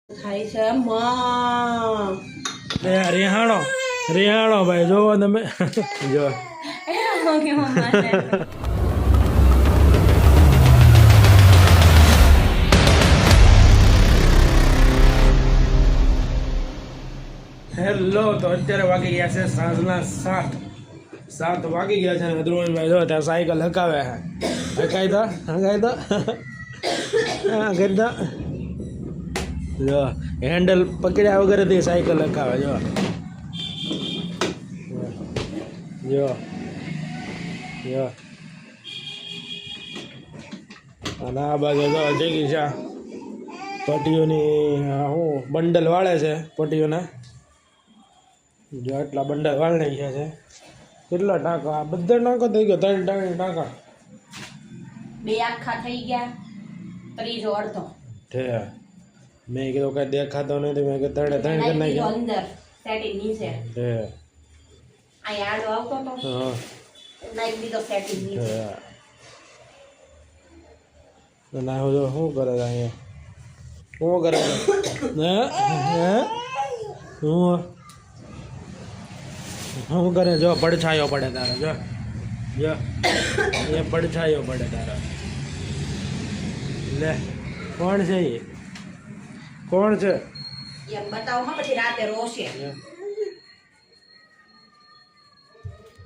થાય છે માં રિહાણો રિહાણો ભાઈ જોવો તમે જો હેલો તો અત્યારે વાગી ગયા છે સાંજના 7 વાગી ગયા છે અને ધ્રુવનભાઈ જો ત્યાં સાયકલ હકાવે છે હકાઈ દો હા કરી દો જો હેન્ડલ પકડ્યા વગરથી સાયકલ હકાવે જો જો જો અને આ બાજુ જો જગી છે પટીઓની હું બંડલ વાળે છે પટીઓના જો એટલા બંડલ વાળી નાખ્યા છે કેટલા ટાંકા આ બધા ટાંકા થઈ ગયો 3 ટાંકા 2 આખા થઈ ગયા ત્રીજો અડધો છે મેં કીધું કઈ દેખાતો નથી મેં કીધું 3 કરી નાખ્યા અંદર સેટિંગ નીચે છે આ આડો આવતો તો હા નાખી દીધો સેટિંગ નીચે ના હું શું કરે છે અહીંયા શું કરે છે શું કરે જો પડછાયો પડે તારે જો જો એ પડછાયો પડે તારે લે કોણ છે એ કોણ છે એમ બતાવો હા પછી રાતે રોશે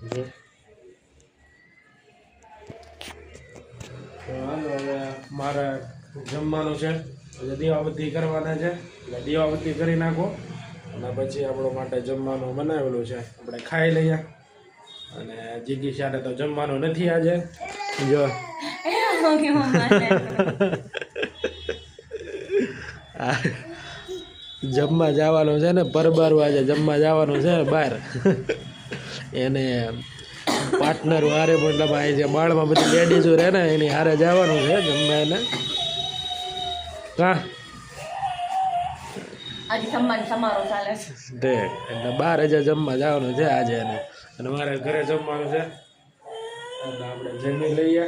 હવે મારે જમવાનું છે એટલે દીવાબત્તી કરવાના છે એટલે દીવાબત્તી કરી નાખો અને પછી આપણો માટે જમવાનું બનાવેલું છે આપણે ખાઈ લઈએ અને જીગી સાથે તો જમવાનું નથી આજે જો જમવા જવાનું છે ને પરબારું આજે જમવા જવાનું છે બહાર એને પાર્ટનર હારે મતલબ આ જે બાળમાં બધી લેડીઝો રહે ને એની હારે જવાનું છે જમવા એને કા આજે સન્માન સમારોહ ચાલે છે તે એટલે 12 જમવા જવાનું છે આજે એને અને મારે ઘરે જમવાનું છે એટલે આપણે જમી લઈએ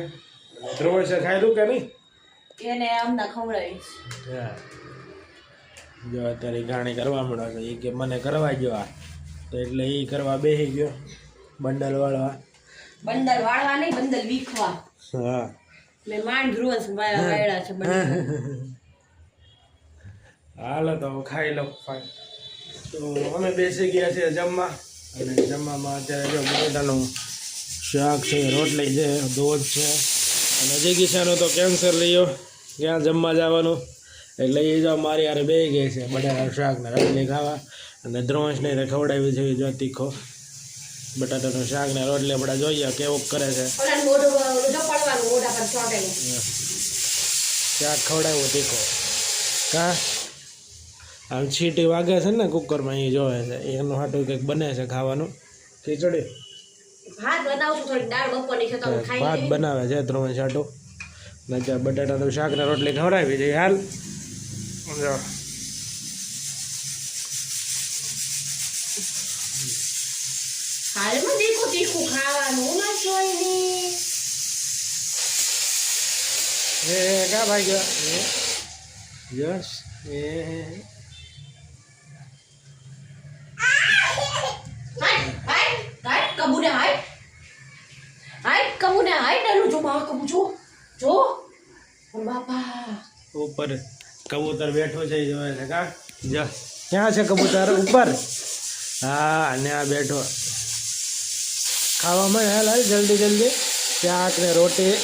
ધ્રુવ છે ખાયલું કે નહીં એને અમને ખવડાવીશ જો અત્યારે ઘાણી કરવા મળે છે એ કે મને કરવા ગયો આ તો એટલે એ કરવા બેસી ગયો બંડલ વાળવા નહીં બંડલ વીખવા હા મેં માંડ ધ્રુવસ વાળા છે બંડલ હાલો તો ખાઈ લો તો અમે બેસી ગયા છીએ જમવા અને જમવામાં અત્યારે જો બટેટાનું શાક છે રોટલી છે દૂધ છે અને જગીશાનો તો કેન્સર લઈયો ક્યાં જમવા જવાનું એટલે એ જો મારી યારે બે ગઈ છે બટાટાનું શાક ને રોટલી ખાવા અને દ્રોંશને ખવડાવી છે જો તીખો બટાટાનું શાક ને રોટલી આપણે જોઈએ કેવું કરે છે શાક ખવડાવ્યું તીખો કા આમ છીટી વાગે છે ને કુકરમાં એ જોવે છે એનું હાટું કંઈક બને છે ખાવાનું ખીચડી ભાત બનાવે છે 3 છાટું ને ત્યાં બટાટાનું શાક ને રોટલી ખવડાવી છે હાલ જો હાલમાં તીખું ખાવાનું ના જોઈએ એ કા ભાઈ ગયો યસ એ ઉપર કબૂતર બેઠો છે એ જોવે છે કા જા ક્યાં છે કબૂતર ઉપર હા અને આ બેઠો ખાવામાં હાલ હાલ જલ્દી શાક ને રોટી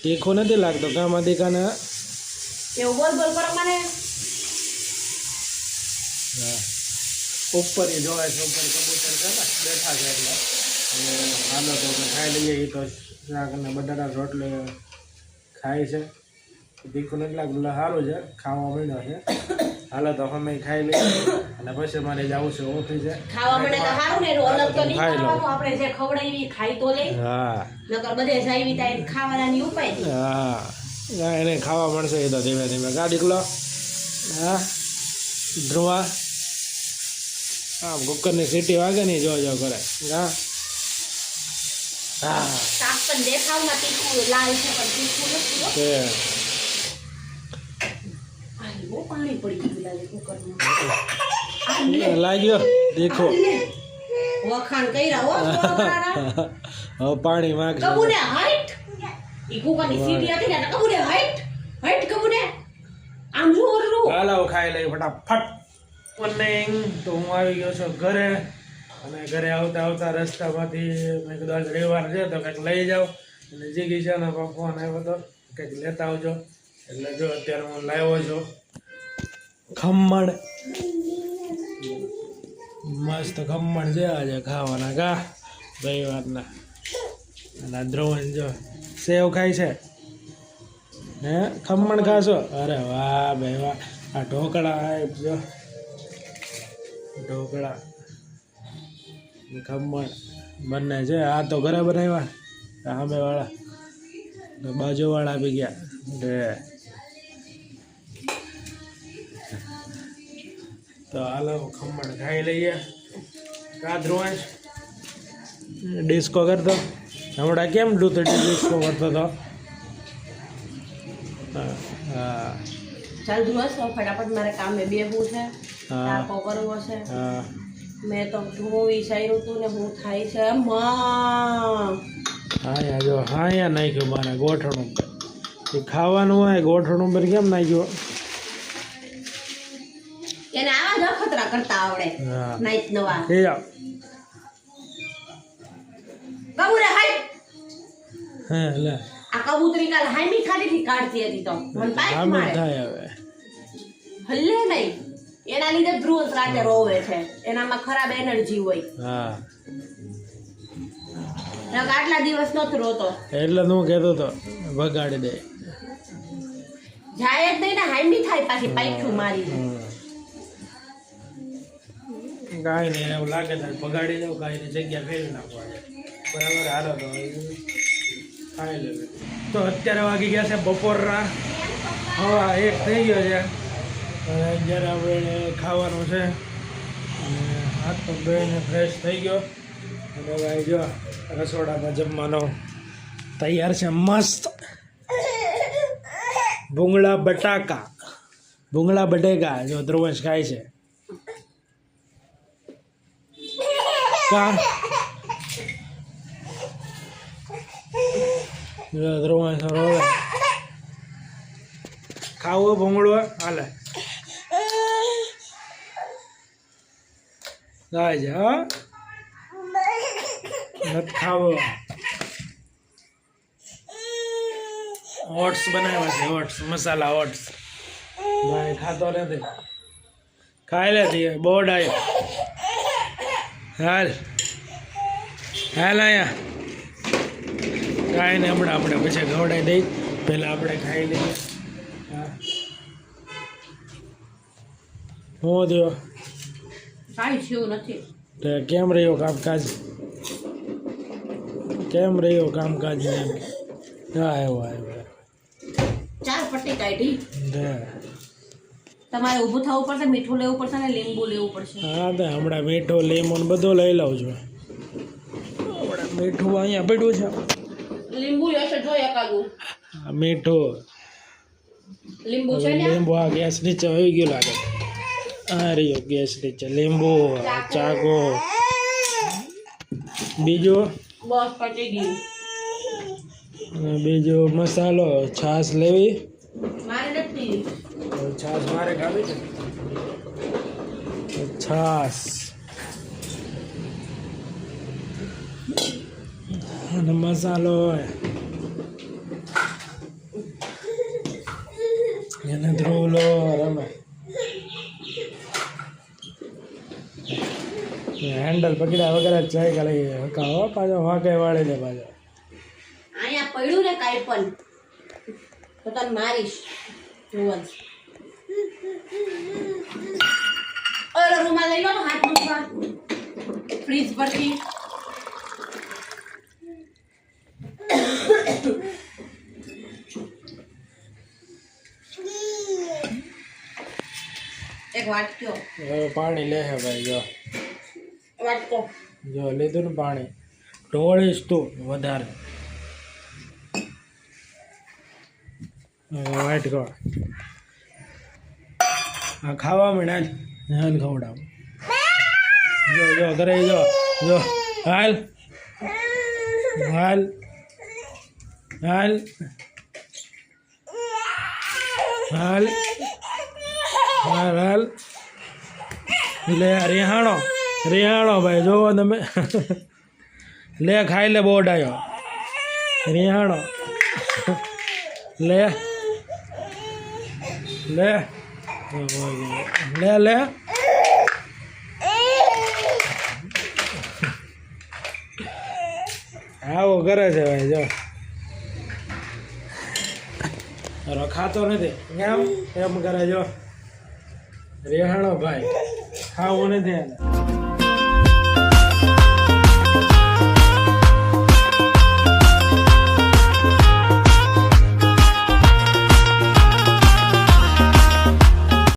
તીખો નથી લાગતો કામાં દીકાને એવું બોલ કરો મને ઉપર એ જોવાય છે ઉપર કબૂતર છે ને બેઠા છે એટલે અને હાલો તો ખાઈ લઈએ એ તો શાક ને બટાટા રોટલી ખાય છે તીખું નથી લાગતું સારું છે ખાવા મળ્યો છે હાલો તો અમે ખાઈ લઈએ અને પછી મારે જવું છે ઓફિસે ખાવા મળે તો સારું ને અલગ તો નહીં ખાવાનું આપણે જે ખવડાવી ખાઈ તો લે હા નકર બધે જાવી તા ખાવાના ઉપાય હા એને ખાવા મળશે એ તો ધીમે ધીમે ગાડી લો હા ધ્રુવા આમ કુકરની સીટી વાગે ને જો કરે હા હા શાક પણ દેખાવમાં તીખું લાલ છે પણ તીખું નથી હો. તે આ બહુ પાણી પડી ગયું લાગે કુકરમાં. લાગ્યો દેખો વખાણ કર્યા હો છોકરાના. હવે પાણી માગશે કબૂને હાઈટ ઈ કુકરની સીટી હતી ને કબૂને હાઈટ કબૂને આમ જો ઓરલું. હાલો ખાઈ લઈ ફટાફટ. મોર્નિંગ તો હું આવી ગયો છું ઘરે અને ઘરે આવતા આવતા રસ્તામાંથી મેં કીધું આજ રવિવાર છે તો કંઈક લઈ જાઓ અને જીગી છે ને ફોન આવ્યો તો કંઈક લેતા આવજો એટલે જો અત્યારે હું લાવ્યો છું ખમણ મસ્ત ખમણ છે આજે ખાવાના કા રવિવારના અને દ્રોવન જો સેવ ખાય છે હે ખમણ ખાશો અરે વાહ ભાઈ વાહ આ ઢોકળા જો ઢોકળા ખમણ બંને છે આ તો ઘરે બનાવ્યા સામે વાળા બાજુવાળા આપી ગયા તો હાલો ખમણ ખાઈ લઈએ કા ધ્રુવાંશ ડિસ્કો કરતો હમણાં કેમ દૂધડી ડિસ્કો કરતો હતો હા ચાલ ધ્રુવ ફટાફટ મારે કામે બેહવું છે તાપો કરવો છે હા મેં તો હું વિચાર્યું હતું ને હું થાય છે માં હા યા જો હા યા નાખ્યું મારે ગોઠણું એ ખાવાનું હોય ગોઠણું પર કેમ નાખ્યું એને આવા જ અખતરા કરતા આવડે હા નાઈટ નવા એ જાઓ કબૂતરે હાઈ હા લે આ કબૂતરી કાલ હાઈમી ખાડીથી કાઢતી હતી તો મને પાઇપ આમે મારે થાય હવે હલ્લે નહીં એના લીધે ધ્રુવ રાતે રોવે છે એનામાં ખરાબ એનર્જી હોય હા આટલા દિવસ નતો રોતો એટલે હું કહેતો હતો વગાડી દે જાય જ નહીં ને હાઈમી થાય પાછી પાઇપું મારી કાંઈ નહીં એવું લાગે તો બગાડી દઉં કાંઈ નહીં જગ્યા ફેરવી નાખવા બરાબર હારો તો ખાઈ લેવું તો અત્યારે વાગી ગયા છે બપોરના હવા 1 થઈ ગયો છે અને જ્યારે આપણે ખાવાનું છે અને હાથ પગ ધોઈને ફ્રેશ થઈ ગયો અને ભાઈ જો રસોડામાં જમવાનો તૈયાર છે મસ્ત ભૂંગળા બટેકા જો ધ્રુવંશ ખાય છે કા ધ્રુવંશ રોવે ખાવો ભૂંગળો હાલે ગાય છે હા નથી ખાવો ઓટ્સ બનાવ્યા છે ઓટ્સ મસાલા ઓટ્સ ભાઈ ખાતો નથી ખાઈ લેતી બોર્ડ આવ્યો હાલ હાલ અહીંયા કાંઈ નહીં હમણાં આપણે પછી ખવડાવી દઈ પહેલાં આપણે ખાઈ લઈએ હા હું થયો કાંઈ થયું નથી તો કેમ રહ્યો કામકાજ એમ હા આવ્યો ચાર પટ્ટી કાઢી હા તમારે ઊભું થવું પડશે મીઠું લેવું પડશે ને લીંબુ લેવું પડશે હા તો હમણાં મીઠું લીંબુ બધું લઈ લઉં છું હમણાં મીઠું અહીંયા પડ્યું છે લીંબુ લેશે જો એકાદું મીઠું લીંબુ છે ને લીંબુ આ ગેસ નીચે આવી ગયું લાગે આ રહ્યો ગેસ નીચે લીંબુ ચાકો બીજું બસ પટી ગયું અને બીજો મસાલો છાશ લેવી મારે નથી છાશ મારે ખાવી છે છાશ અને મસાલો હોય એને ધ્રુવલો રમે હેન્ડલ પકડ્યા વગર જ જાય ખાલી હકાવો પાછો વાંકે વાળી દે પાછો અહીંયા પડ્યું ને કાંઈ પણ તો તને મારીશ ધ્રુવન ઓલો રૂમાલ લઈ લો ને હાથ મૂકવા ફ્રીજ પરથી એક એક વાટક્યો હવે પાણી લે હે ભાઈ જો વાટકો જો લીધું ને પાણી ઢોળીશ તું વધારે વાટકો આ ખાવા માંડ હાલ ખવડાવ જો જો ઘરે જો જો હાલ હાલ હાલ હાલ હાલ હાલ લે રિહાણો રિહાણો ભાઈ જોવો તમે લે ખાઈ લે બોર્ડ આવ્યો રિહાણો લે લે લે લે આવો કરે છે ભાઈ જો રખાતો નથી એમ એમ કરે જો રેહાણો ભાઈ ખાવું નથી એને